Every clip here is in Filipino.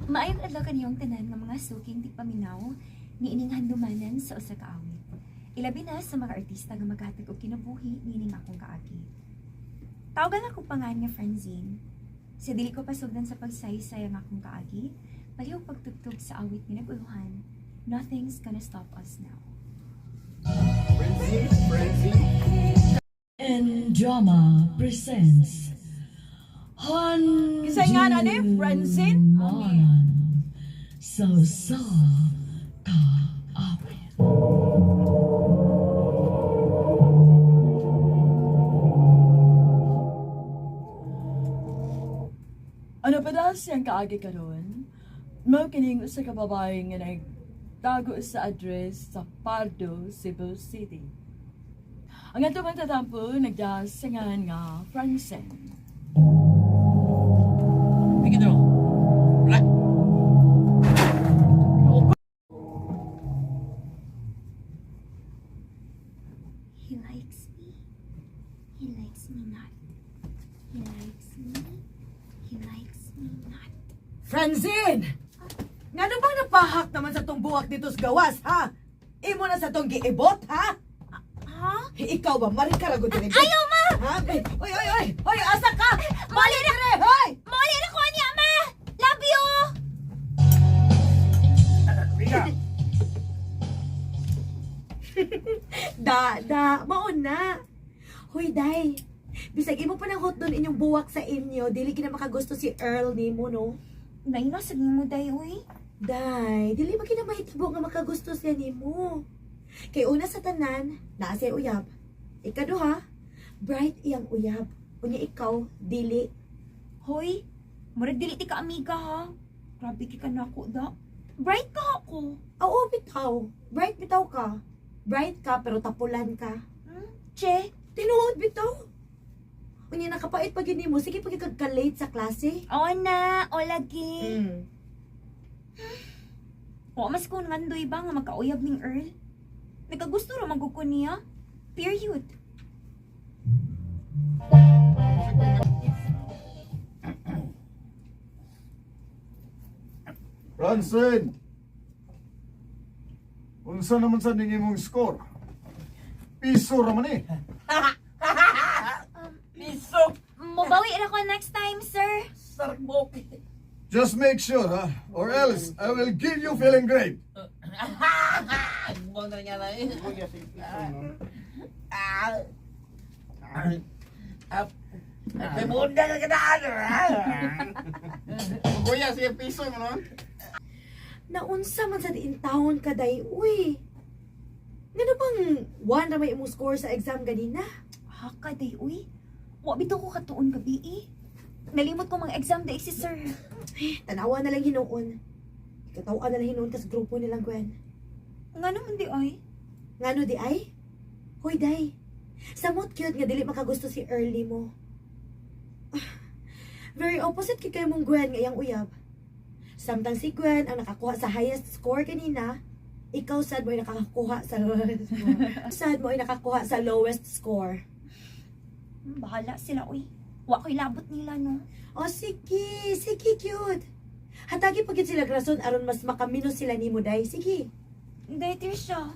Maayong adlaw kaniyong tanan nga mga suking di paminaw niining handumanan sa usa ka awit. Ilabi na sa mga artista nga maghatag og kinabuhi niining akong kaagi. Tawagan ako pangan nga Francine. Sa dili ko pasugdan sa pagsaysay ang akong kaagi, palihog pagtugtog sa awit nga nag-uluhan. Nothing's gonna stop us now. And Drama presents Kisay nga na ni, Francine? Handumanan sa kaawit. Ano pa daw siyang kaagi karon? Mao kining usa ka babae nga nagtago sa address sa Pardo, Cebu City. Ang ato man tatampo nagdasingan nga Francine. He likes me. He likes me not. He likes me. He likes me not. Francine! Nga ano bang napahak naman sa tong buwak dito sa gawas, ha? Imo na sa tong giibot, ha? Ha? Ikaw ba? Marikarago din. Ayaw, ma! Ha? Oy, oy, oy! Oy, asa ka? Mali na! Hoy! Mali na ko niya, ma! Love you! Mauna. Hoy, day. Bisag imo pa ng hot doon inyong buwak sa inyo, dili kina makagusto si Earl nimo, no? Dahil na, saging mo day, uy. Day, dili ba kina mahitabo nga makagusto siya nimo? Kay una sa tanan, naa siya uyab. Ikaduha, bright iyang uyab. Unya ikaw, dili. Hoy, murag dili ti ka amiga, ha? Grabe ki ka na ako, da. Bright ka ako. Oo, bitaw. Bright bitaw ka. Bright ka, pero tapulan ka. Che, Tinuod bitaw. Unya nakapait pag yun mo, sige pag late sa klase. o na, o lagi. Mm. O, mas kung ngandoy ba nga magkauyab ning Earl? Nagkagusto ra magkuko niya? Period. Francine! Unsa naman sa ningi mong score? Piso raman eh. Piso! Mabawi ra ko next time, sir. Sarkbok! Just make sure, ha? Or else, I will give you feeling great. Buwang na nga na eh. May bunda na kadaan! Kuya, siya piso mo no? Naunsa man sa diin taon ka, day. Uy. Ngano bang one na may imong score sa exam ganina? Haka day, uy. Wa bitaw ko katuon gabi eh. Nalimot ko mga exam day si sir. Tanawa na lang hinuon. Ikatawa na lang hinuon kas grupo nilang Gwen. Nga naman di ay. Ngano di ay? Hoy, day. Samot cute nga dili makagusto si Early mo. Very opposite kay mong Gwen ngayang uyab. Samtang si Gwen ang nakakuha sa highest score kanina, ikaw sad mo ay nakakuha sa lowest score. Sad mo ay nakakuha sa lowest score. Bahala sila, uy. Wa ko'y labot nila, no? O sige, sige cute. Hatagi pagit sila rason aron mas makamino sila nimo day. Sige. Day, siya.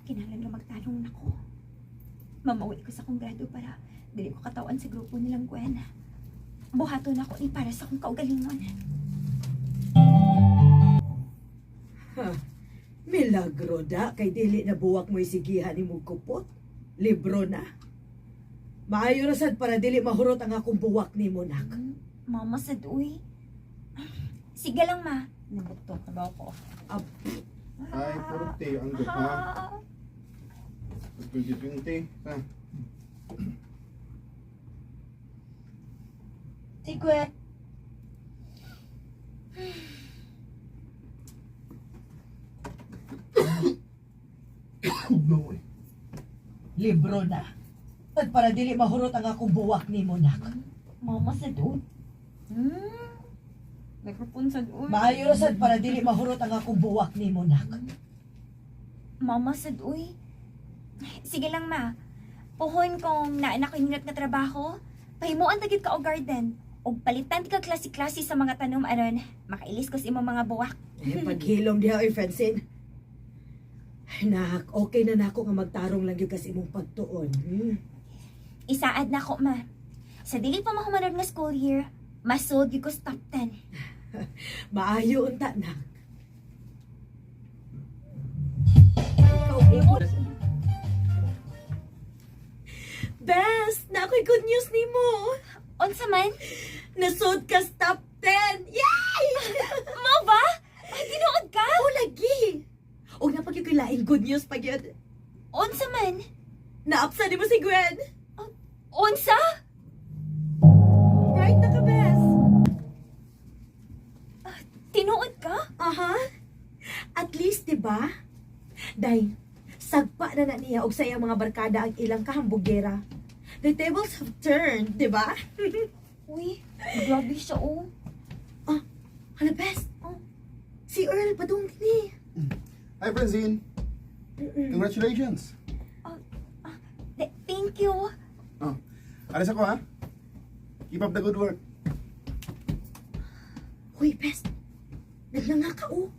Kinalan na magtanong na ko. Mamawi ko sa kong grado para dili ko katawan sa grupo nilang Gwen. Buhato na ako ni para sa akong kaugalingon. Milagro da kay dili na buwak mo isigihan nimo kupot. Libro na. Maayo ra sad para dili mahurot ang akong buwak nimo nak. Mama sad, uy. Sige lang, ma. Nabuktok na ba ako? Ay, 40 ang duha. 2020. Ha? Si Gwen. No way. Libro na. At para dili mahurot ang akong buwak nimo nak. Mama sad, uy. Microphone sad, uy. Maayo ra sad para dili mahurot ang akong buwak nimo nak. Mama sad, uy. Sige lang, ma. Puhon kong naanak ko yung na trabaho Pahimuan tagid ka og garden. Og palitan ti ka klase-klase sa mga tanom aron makailis ko sa imong mga buwak. Paghilom diha oy Francine. Ay, nak, okay na nako nga magtarong lang gyud kas imong pagtuon. Isaad na ko, ma. Sa dili pa mahumanod nga school year, masod gyud ko sa top 10. Maayo unta nak. Ikaw, Best! Na ako'y good news nimo. Unsa man? Nasod ka sa top 10! Yay! Mo ba? Ay, tinuod ka? O lagi! O napag yung laing good news pag yun. Unsa man? Naapsa di mo si Gwen. Unsa? Right na ka, Best. Tinuod ka? Aha. At least, di ba? Day, sagpa na niya og sa iyang mga barkada ang ilang kahambugera. The tables have turned, di ba? Uy, grabe siya, oh. Hala, Best. Si Earl, padung din Hi, Francine. Congratulations. Thank you. Oh, alis ako ha. Keep up the good work. Hoy, Best. Naglanga ka, oh.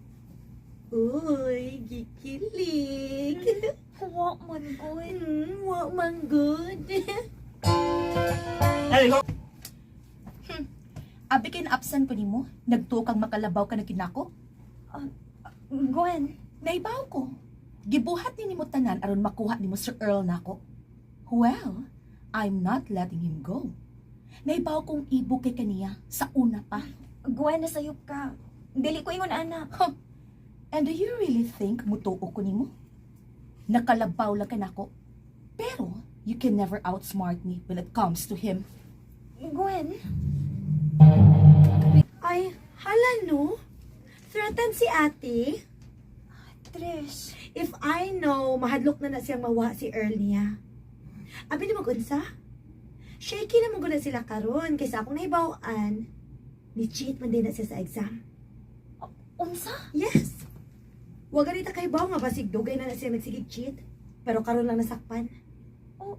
Uy, gikilig. Wa man, good. Wa man good. Abi kay na-absent ko nimo, nagtukang makalabaw ka na kinako. Gwen, Naibaw ko. Gibuhat ni nimo tanan aron makuha nimo Sir Earl nako. Well, I'm not letting him go. Naibaw kong ibo kay kaniya sa una pa. Gwen, nasayop ka. Dili ko ingon, anak. And do you really think mutuo ko nimo? Nakalabaw lang ka nako. Pero you can never outsmart me when it comes to him. Gwen, Ay, hala no? Threaten si ate? Trish. If I know, mahadlok na siyang mawa si Earl niya. Abi ni magunsa? Shaky na maguna sila karon kaysa akong nahibawan. Ni-cheat man din na siya sa exam. Unsa? Yes! Huwag ganita kay Baw nga basig dugay na siya nagsigig cheat. Pero karon lang nasakpan. Oh.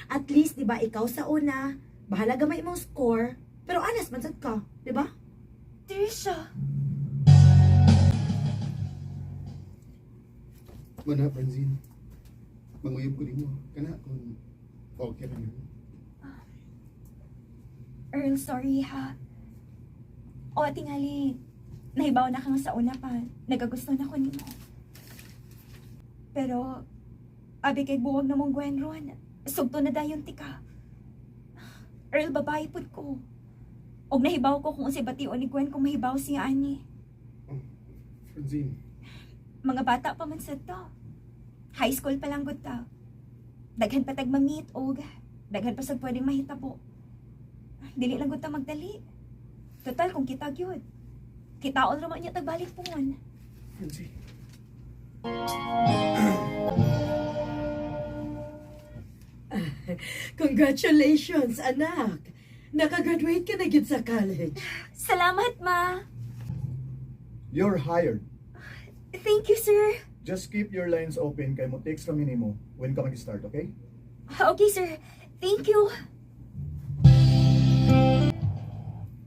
At least, di ba, ikaw sa una, bahala gamay mong score, pero honest man sad ka, di ba? Trisha. Mana, Francine. Manguyab ko din mo. Kana kung okay lang yun. Earl, sorry ha. O, tingali. Nahibaw na kang sa una pa. Nagagusto na ko nimo. Pero, abi kay buwag na mong Gwen ron. Sugto na dayon tika. Earl, babae pud ko. Og nahibaw ko kung si bation ni Gwen kung mahibaw siya ani. Francine. Mga bata pa man sad to. High school pa lang gud ta. Daghan pa tag ma-meet og daghan pa sad pwedeng mahitabo. Dili lang gud ta magdali. Total kung kita gyud. Kitaon ra man niya tagbalik pungon. Francine. Congratulations, anak! Nakagraduate ka na gyud sa college. Salamat, ma. You're hired. Thank you, sir. Just keep your lines open kay mo text kami nimo when ka mag-start, okay? Okay, sir. Thank you.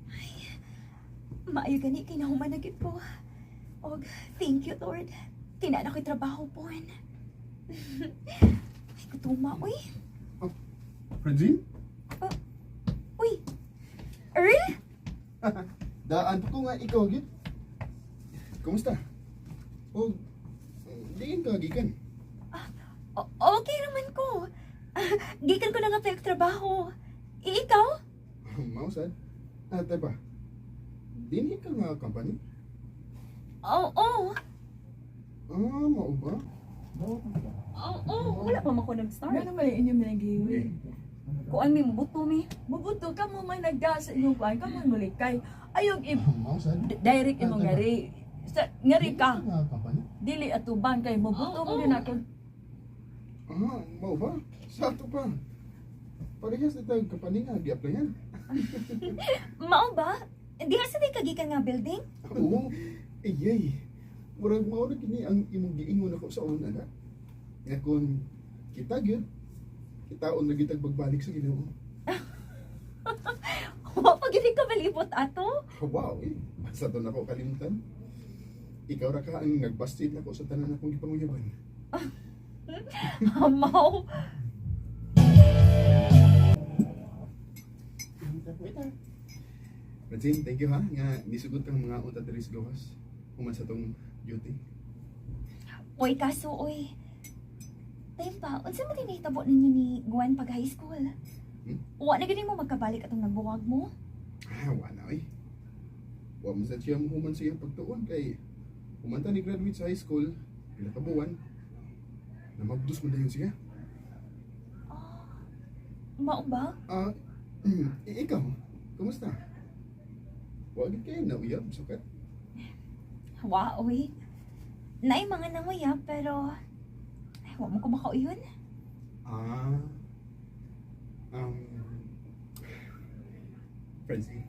Ay, maayo gani kinahuman na gid ko. Og thank you, Lord. Kinana ko'y trabaho po. Ay, kutuma, uy. Francine? Uy. Earl? Daan po ko nga ikaw, gid. Kumusta? O, diin ka, gikan. Okay naman ko. Gikan ko na nga pa trabaho. Ikaw? Mausad? Ate ba? Dini ka nga company? Oo. Mao ba? Oo. Wala pa man ko nag-start. Nga naman yung inyong minagiwi. Kuan mi mubuto mi. Mabuto ka mo may nagda sa inyong kuhan, ka mo mulikay. Ayog Mausad? direct imong ngari. Ngari ka. Nga company? Dili atuban kay mabuto mo din ako. Mao ba? Sa ato pa. Parehas na tayo company nga, gi-applyan. Mao ba? Di sa di kagikan nga building? Oo. Iyay. Murag mao na kini ang imong giingon ako sa una na. Nga kung kita gyud, kitaon na gitag pagbalik sa Ginoo. gini ka balibot ato? Wow, eh. Basta doon ako kalimutan. Ikaw ra ka ang nagbasted na ko sa tanan akong gipanguyaban. Amaw. Wait lang. Francine, thank you ha. Nga, nisugot kang mga utat diri sa gawas. Human sa tong duty. Uy, kaso, uy. Tayo pa, unsa mo tinitabo ninyo ni Gwen pag high school? Wa na ganing mo magkabalik atong nagbuwag mo? Wala eh. Wa mo sa siya human siya pagtuon kay humanta ni graduate sa high school, pila ka buwan. Namagdus mo dayon siya. Mao ba? Ikaw, kumusta? Wagit kayo na uyab, sukat. Wa, uy. Naay mga nanguyab, pero... Ay, wa mo ko makauyon. Francine,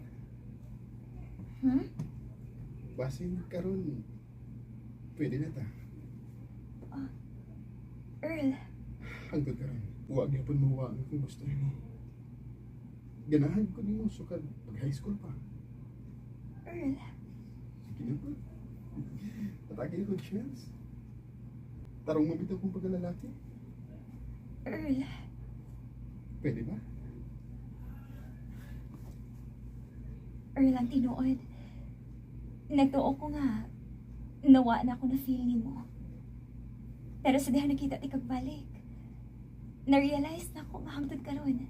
basin karon pwede na ta. Earl, Hangtod karon, huwag yapon mo ang kung gusto mo. Ganahan ko nimo sukad pag high school pa. Earl. Sige na po. Patagin ko chance. Tarong mo bitaw kong pagkalalaki. Earl. Pwede ba? Earl, ang tinuod. Nagtuo ko nga, nawa na ako na feel ni mo. Pero sa diha nakita ti kagbalik, na-realize na ako nga hangtod karon.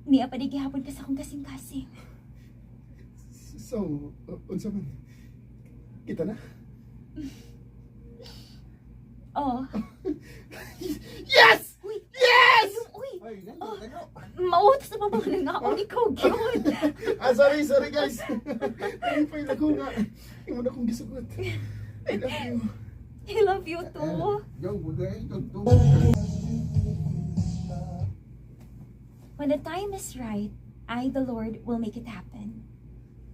Niya pa di gihapon ka sa akong kasing-kasing. So, unsa man? Kita na? Oh. Yes! Uy! Yes! Uy! Ay, nano. Mauot sa babang nga ako, ikaw, cute! Sorry guys. Ay, fine ako nga. Yung muna kong gisugot. I love you. I love you too. When the time is right, I, the Lord, will make it happen.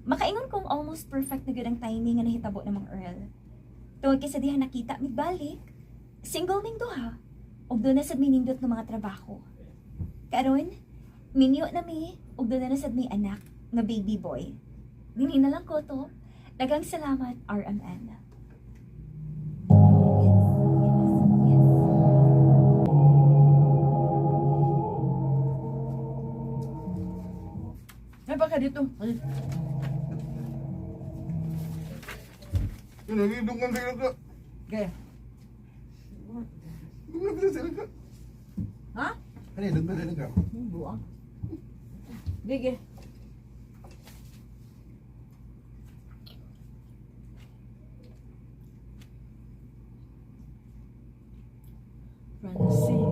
Makaingon kong almost perfect na gud ang timing nga nahitabo namang Earl. Tungod kay sa diha nakita mi balik, single ming duha, ug doon na sad minindot ng mga trabaho. Karon, minyo na mi, ug doon na sad may anak nga baby boy. Dinhi na lang ko to. Daghang salamat, RMN. Ay, baka dito. Ay, Dungan sila ka. okay. Dungan sila ka. Ha? Dungan sila ka. Buang. Gigi. Francine.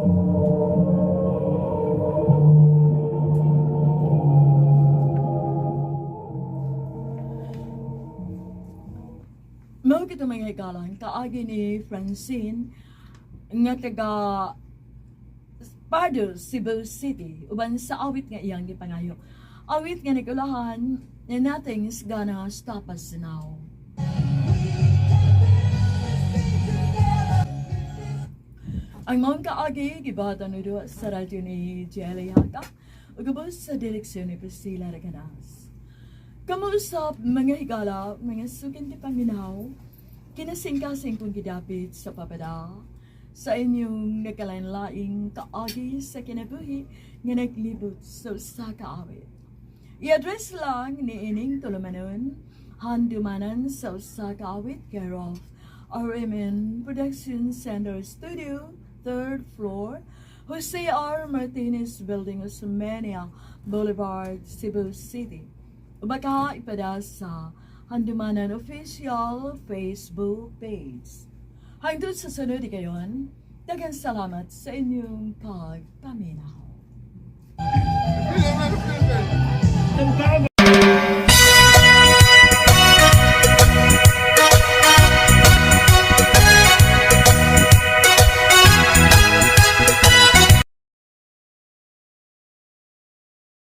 Mao kita mga hikalan, kaagi ni Francine nga taga Pardo, Cebu City, uban sa awit nga iyang gipangayo. Awit nga nagulahan, and nothing's gonna stop us now. Ang mga kaagi, gibatan na doon sa radyo ni Jelly Haka, ugabos sa direksyon ni Priscilla Reganas. Kamuusap mga higala, mga sukin ti Panginaw, kinasing-kasing kong gidapit sa papada, sa inyong nagkalain-laing kaagi sa kinabuhi nga naglibot sa usa ka awit. I-address lang ni ining tulumanon, handumanan sa usa ka awit care of RMN Production Center Studio, 3rd floor, Jose R. Martinez Building, Osmeña Boulevard, Cebu City. Baka ipada sa Handumanan Official Facebook page. Hangtod sa sunod kayon, daghang salamat sa inyong pagpaminaw.